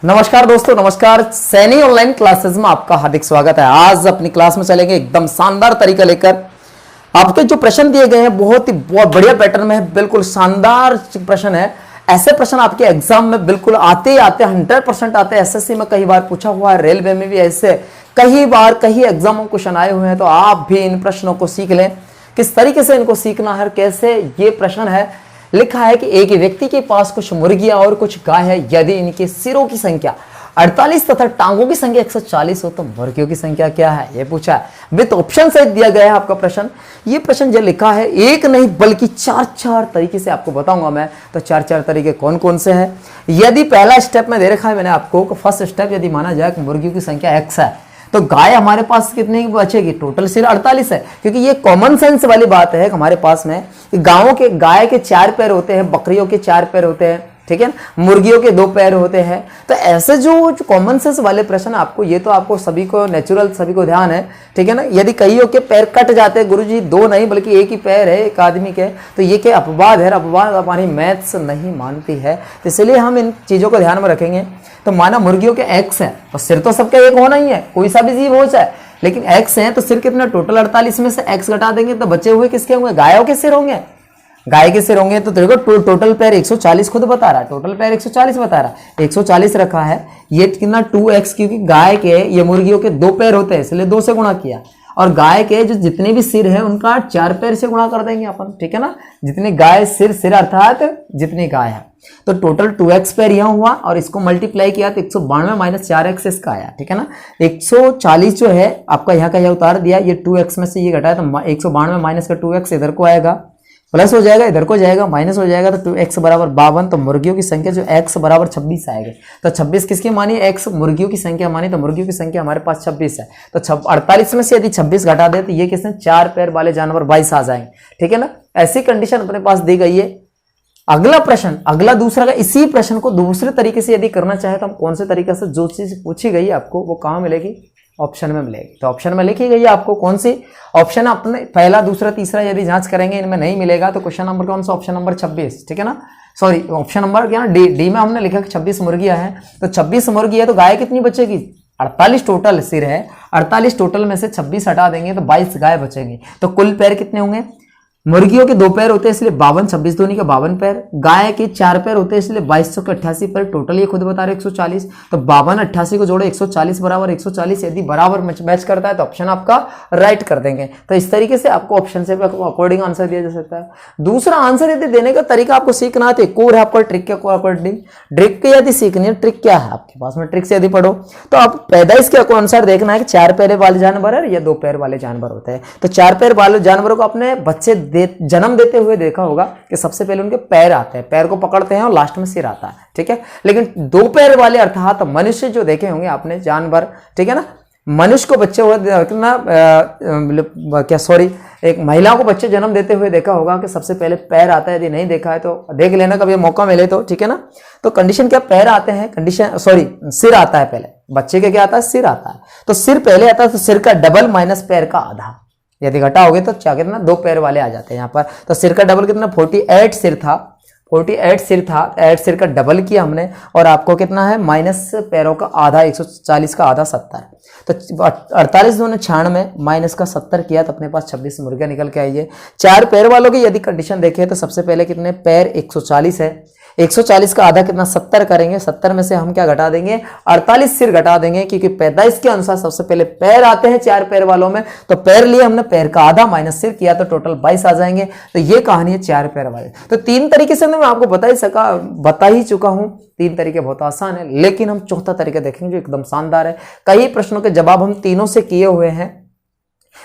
नमस्कार दोस्तों, नमस्कार। सैनी ऑनलाइन क्लासेस में आपका हार्दिक स्वागत है। आज अपनी क्लास में चलेंगे एकदम शानदार तरीका लेकर। आपके जो प्रश्न दिए गए हैं बहुत बढ़िया पैटर्न में है, बिल्कुल शानदार प्रश्न है। ऐसे प्रश्न आपके एग्जाम में बिल्कुल आते ही आते 100% आते हैं। एसएससी में कई बार पूछा हुआ है, रेलवे में भी ऐसे कई बार कई एग्जाम में क्वेश्चन आए हुए हैं। तो आप भी इन प्रश्नों को सीख लें, किस तरीके से इनको सीखना है, कैसे। ये प्रश्न है, लिखा है कि एक ही व्यक्ति के पास कुछ मुर्गियां और कुछ गाय है। यदि इनके सिरों की संख्या 48 तथा टांगों की संख्या 140 हो तो मुर्गियों की संख्या क्या है, ये पूछा है। विद ऑप्शन से दिया गया है आपका प्रश्न। ये प्रश्न जो लिखा है एक नहीं बल्कि चार तरीके से आपको बताऊंगा मैं। तो चार तरीके कौन कौन से हैं। यदि पहला स्टेप में दे रखा है मैंने आपको, फर्स्ट स्टेप यदि माना जाए कि मुर्गियों की संख्या x है तो गाय हमारे पास कितने की बचेगी, टोटल सिर्फ 48 है। क्योंकि ये कॉमन सेंस वाली बात है हमारे पास में। गाय के 4 पैर होते हैं, बकरियों के 4 पैर होते हैं, ठीक है ना, मुर्गियों के 2 पैर होते हैं। तो ऐसे जो कॉमन सेंस वाले प्रश्न आपको, ये तो आपको सभी को नेचुरल, सभी को ध्यान है, ठीक है ना। यदि कईयों के पैर कट जाते हैं, गुरुजी 2 नहीं बल्कि एक ही पैर है एक आदमी के, तो ये क्या अपवाद है। अपवाद हमारी मैथ्स नहीं मानती है, तो इसलिए हम इन चीजों को ध्यान में रखेंगे। तो माना मुर्गियों के x है तो सिर तो सबके एक होना ही है, कोई सा भी जीव हो जाए, लेकिन x है तो सिर कितना, टोटल 48 में से x घटा देंगे तो बचे हुए किसके होंगे, गायों के सिर होंगे। गाय के सिर होंगे तो देखो टोटल पैर 140 खुद बता रहा है, टोटल पैर 140 बता रहा है, 140 रखा है। ये कितना 2x, क्योंकि गाय के, ये मुर्गियों के 2 पैर होते हैं इसलिए 2 से गुणा किया, और गाय के जो जितने भी सिर है उनका 4 पैर से गुणा कर देंगे अपन, ठीक है ना। जितनी गाय सिर अर्थात जितनी गाय है, तो टोटल 2x पैर यहाँ हुआ, और इसको मल्टीप्लाई किया तो 192 माइनस 4x इसका आया, ठीक है ना। 140 जो है आपका यहाँ का यह उतार दिया, ये 2x में से ये घटाया तो 192 माइनस का 2x इधर को आएगा, प्लस हो जाएगा, इधर को जाएगा, माइनस हो जाएगा, तो 2x बराबर 52। तो मुर्गियों की संख्या जो x बराबर 26 आएगी। तो 26 किसकी मानी, x मुर्गियों की संख्या मानी, तो मुर्गियों की संख्या हमारे पास 26 है। तो 48 में से यदि 26 घटा दे तो ये किसने, 4 पैर वाले जानवर 22 आ जाएंगे, ठीक है ना। ऐसी कंडीशन अपने पास दी गई है। अगला प्रश्न, अगला दूसरा का, इसी प्रश्न को दूसरे तरीके से यदि करना चाहे तो हम कौन से तरीके से, जो चीज पूछी गई आपको वो कहाँ मिलेगी, ऑप्शन में मिलेगी। तो ऑप्शन में लिखी गई है आपको कौन सी ऑप्शन, अपने पहला दूसरा तीसरा यदि जांच करेंगे इनमें नहीं मिलेगा तो क्वेश्चन नंबर कौन सा, ऑप्शन नंबर 26, ठीक है ना। सॉरी, ऑप्शन नंबर क्या ना, डी में हमने लिखा कि 26 मुर्गियां हैं। तो 26 मुर्गी है तो गाय कितनी बचेगी, 48 टोटल सिर है, 48 टोटल में से 26 हटा देंगे तो 22 गाय बचेंगी। तो कुल पैर कितने होंगे, मुर्गियों के 2 पैर होते हैं इसलिए 52, 26 दूनी का 52 पैर। गाय के 4 पैर होते हैं इसलिए 2200 के 88 पैर, टोटल ये खुद बता रहे 140। तो 52 88 को जोड़े 140 बराबर 140, यदि बराबर मैच करता है तो ऑप्शन आपका राइट कर देंगे। तो इस तरीके से आपको ऑप्शन से अकॉर्डिंग आंसर दिया जा सकता है। दूसरा आंसर यदि देने का तरीका आपको सीखना है तो एक और है आपको ट्रिक के अकॉर्डिंग। ट्रिक यदि सीखनी है, ट्रिक क्या है आपके पास में, ट्रिक से यदि पढ़ो तो आप पैदाइश के अनुसार देखना है कि 4 पैर वाले जानवर है या 2 पैर वाले जानवर होते हैं। तो 4 पैर वाले जानवरों को अपने बच्चे जन्म देते हुए देखा होगा कि सबसे पहले उनके पैर आते हैं, पैर को पकड़ते हैं और लास्ट में सिर आता है, ठीक है। लेकिन 2 पैर वाले अर्थात मनुष्य जो देखे होंगे आपने जानवर, ठीक है ना, मनुष्य को बच्चे हुए ना, क्या सॉरी, एक महिला को बच्चे जन्म देते हुए देखा होगा कि सबसे पहले पैर आता है। यदि नहीं देखा है तो देख लेना कभी मौका मिले तो, ठीक है ना। तो कंडीशन क्या, पैर आते हैं, कंडीशन सॉरी सिर आता है पहले, बच्चे के क्या आता है, सिर आता है। तो सिर पहले आता है तो सिर का डबल माइनस पैर का आधा, यदि घटाओगे तो क्या कितना, 2 पैर वाले आ जाते हैं यहाँ पर। तो सिर का डबल कितना, 48 सिर था, 48 सिर था, 8 सिर का डबल किया हमने, और आपको कितना है, माइनस पैरों का आधा, 140 का आधा 70। तो 48 दूने 96 माइनस का 70 किया तो अपने पास 26 मुर्गियां निकल के आई है। 4 पैर वालों की यदि कंडीशन देखें तो सबसे पहले कितने पैर, 140 है, 140 का आधा कितना, 70 करेंगे। 70 में से हम क्या घटा देंगे, 48 सिर घटा देंगे, क्योंकि पैदाइश के अनुसार सबसे पहले पैर आते हैं 4 पैर वालों में। तो पैर लिए हमने, पैर का आधा माइनस सिर किया तो टोटल 22 आ जाएंगे। तो ये कहानी है 4 पैर वाले। तो 3 तरीके से मैं आपको बता ही चुका हूं। 3 तरीके बहुत आसान है, लेकिन हम चौथा तरीका देखेंगे जो एकदम शानदार है। कई प्रश्नों के जवाब हम तीनों से किए हुए हैं,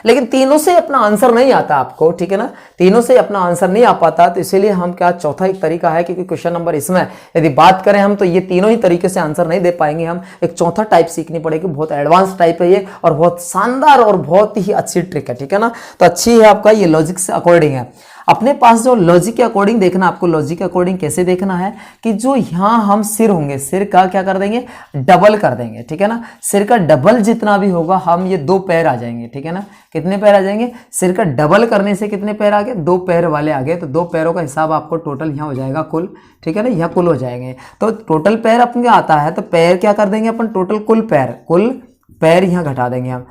लेकिन तीनों से अपना आंसर नहीं आता आपको, ठीक है ना, तीनों से अपना आंसर नहीं आ पाता। तो इसीलिए हम क्या, चौथा एक तरीका है, क्योंकि क्वेश्चन नंबर इसमें यदि बात करें हम तो ये तीनों ही तरीके से आंसर नहीं दे पाएंगे। हम एक चौथा टाइप सीखनी पड़ेगी, बहुत एडवांस टाइप है ये, और बहुत शानदार और बहुत ही अच्छी ट्रिक है, ठीक है ना। तो अच्छी है आपका, ये लॉजिक से अकॉर्डिंग है। अपने पास जो लॉजिक के अकॉर्डिंग देखना, आपको लॉजिक के अकॉर्डिंग कैसे देखना है कि जो यहाँ हम सिर होंगे, सिर का क्या कर देंगे, डबल कर देंगे, ठीक है ना। सिर का डबल जितना भी होगा हम ये 2 पैर आ जाएंगे, ठीक है ना। कितने पैर आ जाएंगे, सिर का डबल करने से कितने पैर आ गए, 2 पैर वाले आ गए। तो 2 पैरों का हिसाब आपको टोटल यहाँ हो जाएगा कुल, ठीक है ना, यहाँ कुल हो जाएंगे। तो टोटल पैर अपने आता है तो पैर क्या कर देंगे अपन, टोटल कुल पैर यहाँ घटा देंगे हम।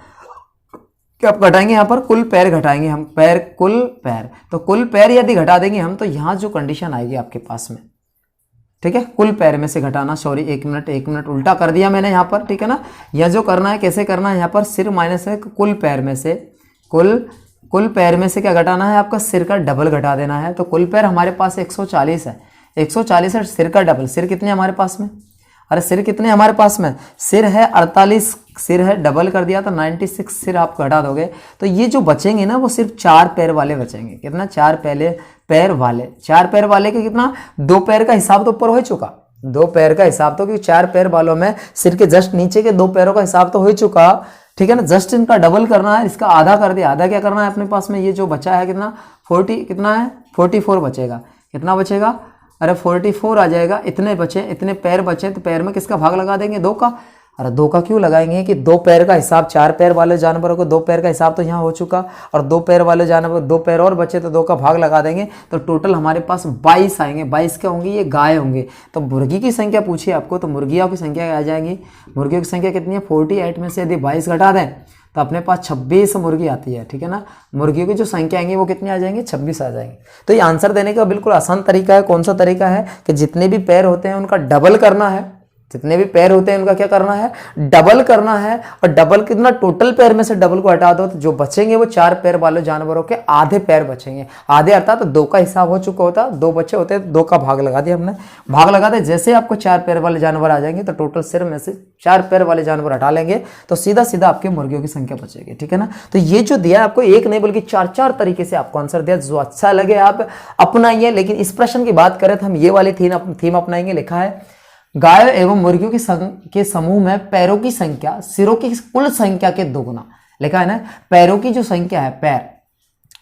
क्या घटाएंगे यहाँ पर, कुल पैर घटाएंगे हम, पैर कुल पैर। तो कुल पैर यदि घटा देंगे हम तो यहाँ जो कंडीशन आएगी आपके पास में, ठीक है, कुल पैर में से घटाना, सॉरी एक मिनट उल्टा कर दिया मैंने यहाँ पर, ठीक है ना। यह जो करना है कैसे करना है, यहाँ पर सिर माइनस है कुल पैर में से, कुल पैर में से क्या घटाना है, आपका सिर का डबल घटा देना है। तो कुल पैर हमारे पास 140 है, 140 है, सिर का डबल, सिर कितने हमारे पास में, अरे सिर कितने हमारे पास में, सिर है 48, सिर है डबल कर दिया तो 96 सिर आप घटा दोगे। तो ये जो बचेंगे ना वो सिर्फ 4 पैर वाले बचेंगे। कितना, 4 पैर वाले, 4 पैर वाले के कितना, 2 पैर का हिसाब तो ऊपर हो चुका, 2 पैर का हिसाब तो, क्योंकि 4 पैर वालों में सिर के जस्ट नीचे के 2 पैरों का हिसाब तो हो चुका, ठीक है ना। जस्ट इनका डबल करना है, इसका आधा कर दिया। आधा क्या करना है अपने पास में, ये जो बचा है कितना, 40 कितना है, 44 बचेगा। कितना बचेगा, अरे 44 आ जाएगा। इतने बचे, इतने पैर बचे तो पैर में किसका भाग लगा देंगे, 2 का। अरे 2 का क्यों लगाएंगे कि 2 पैर का हिसाब, 4 पैर वाले जानवरों को 2 पैर का हिसाब तो यहाँ हो चुका, और 2 पैर वाले जानवर 2 पैर और बचे तो 2 का भाग लगा देंगे। तो टोटल हमारे पास 22 आएंगे। 22 क्या होंगे, ये गाय होंगे। तो मुर्गी की संख्या पूछिए आपको, तो मुर्गियों की संख्या आ जाएंगी। मुर्गियों की संख्या कितनी है, 48 में से यदि 22 घटा दें तो अपने पास 26 मुर्गी आती है, ठीक है ना। मुर्गियों की जो संख्या आएंगी वो कितनी आ जाएंगी, 26 आ जाएंगे। तो ये आंसर देने का बिल्कुल आसान तरीका है। कौन सा तरीका है कि जितने भी पैर होते हैं उनका डबल करना है, जितने भी पैर होते हैं उनका क्या करना है, डबल करना है। और डबल कितना, टोटल पैर में से डबल को हटा दो तो जो बचेंगे वो 4 पैर वाले जानवरों के आधे पैर बचेंगे। आधे अर्थात तो 2 का हिसाब हो चुका होता, 2 बचे होते तो 2 का भाग लगा दिया हमने। भाग लगा दे, जैसे आपको 4 पैर वाले जानवर आ जाएंगे तो टोटल सिर में से 4 पैर वाले जानवर हटा लेंगे तो सीधा सीधा आपके मुर्गियों की संख्या बचेगी, ठीक है ना। तो ये जो दिया आपको, एक नहीं बल्कि 4 तरीके से आपको आंसर दिया। जो अच्छा लगे आप अपनाइए। लेकिन इस प्रश्न की बात करें तो हम ये वाली थीम अपनाएंगे। लिखा है, गाय एवं मुर्गियों के समूह में पैरों की संख्या सिरों की कुल संख्या के 2 गुना। लिखा है ना, पैरों की जो संख्या है, पैर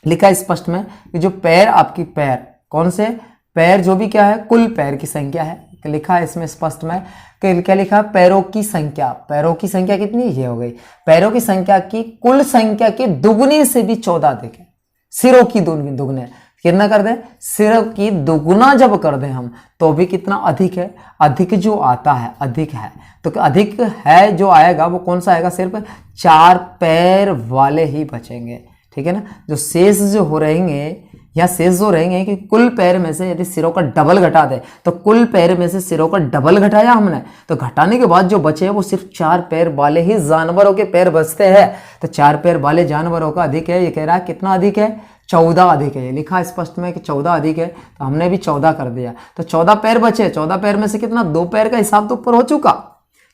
लिखा है स्पष्ट में कि जो पैर आपकी, पैर कौन से पैर, जो भी क्या है, कुल पैर की संख्या है। लिखा है इसमें स्पष्ट में कि क्या लिखा है, पैरों की संख्या, पैरों की संख्या कितनी, ये हो गई, पैरों की संख्या की कुल संख्या के दुगुने से भी 14 अधिक है। सिरों की दुगुने कितना कर दें, सिर की दुगुना जब कर दें हम तो भी कितना अधिक है, अधिक जो आता है, अधिक है। तो अधिक है जो आएगा वो कौन सा आएगा, सिर्फ 4 पैर वाले ही बचेंगे, ठीक है ना। जो शेष जो हो रहेंगे या शेष जो रहेंगे कि कुल पैर में से यदि सिरों का डबल घटा दे तो कुल पैर में से सिरों का डबल घटाया हमने, तो घटाने के बाद जो बचे हैं वो सिर्फ 4 पैर वाले ही जानवरों के पैर बचते हैं। तो 4 पैर वाले जानवरों का अधिक है। ये कह रहा है कितना अधिक है, 14 अधिक है। लिखा स्पष्ट में कि 14 अधिक है, तो हमने भी 14 कर दिया। तो 14 पैर बचे, 14 पैर में से कितना, 2 पैर का हिसाब तो ऊपर हो चुका,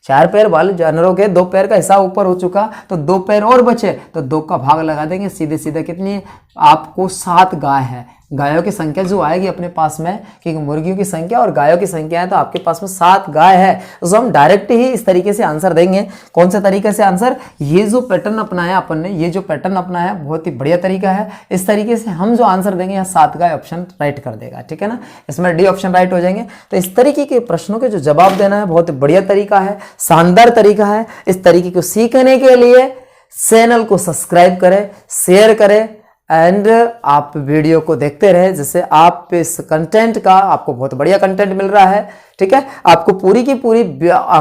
4 पैर वाले जानवरों के 2 पैर का हिसाब ऊपर हो चुका, तो 2 पैर और बचे तो 2 का भाग लगा देंगे। सीधे सीधे कितनी आपको 7 गाय है। गायों की संख्या जो आएगी अपने पास में, क्योंकि मुर्गियों की संख्या और गायों की संख्या है तो आपके पास में 7 गाय है। तो हम डायरेक्ट ही इस तरीके से आंसर देंगे। कौन से तरीके से आंसर, ये जो पैटर्न अपनाया अपन ने, ये जो पैटर्न अपनाया बहुत ही बढ़िया तरीका है। इस तरीके से हम जो आंसर देंगे यहाँ 7 गाय ऑप्शन राइट कर देगा, ठीक है ना। इसमें डी ऑप्शन राइट हो जाएंगे। तो इस तरीके के प्रश्नों के जो जवाब देना है बहुत ही बढ़िया तरीका है, शानदार तरीका है। इस तरीके को सीखने के लिए चैनल को सब्सक्राइब करें, शेयर करें एंड आप वीडियो को देखते रहे, जिससे आप इस कंटेंट का, आपको बहुत बढ़िया कंटेंट मिल रहा है, ठीक है। आपको पूरी की पूरी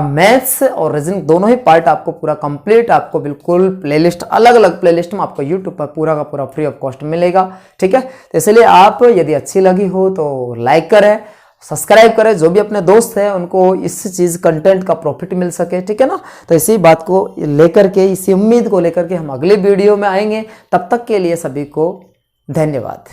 मैथ्स और रीजनिंग दोनों ही पार्ट आपको पूरा कंप्लीट, आपको बिल्कुल प्लेलिस्ट, अलग अलग प्लेलिस्ट में आपको यूट्यूब पर पूरा का पूरा फ्री ऑफ कॉस्ट मिलेगा, ठीक है। तो इसलिए आप यदि अच्छी लगी हो तो लाइक करें, सब्सक्राइब करें, जो भी अपने दोस्त हैं उनको इस चीज कंटेंट का प्रॉफिट मिल सके, ठीक है ना। तो इसी बात को लेकर के, इसी उम्मीद को लेकर के हम अगले वीडियो में आएंगे। तब तक के लिए सभी को धन्यवाद।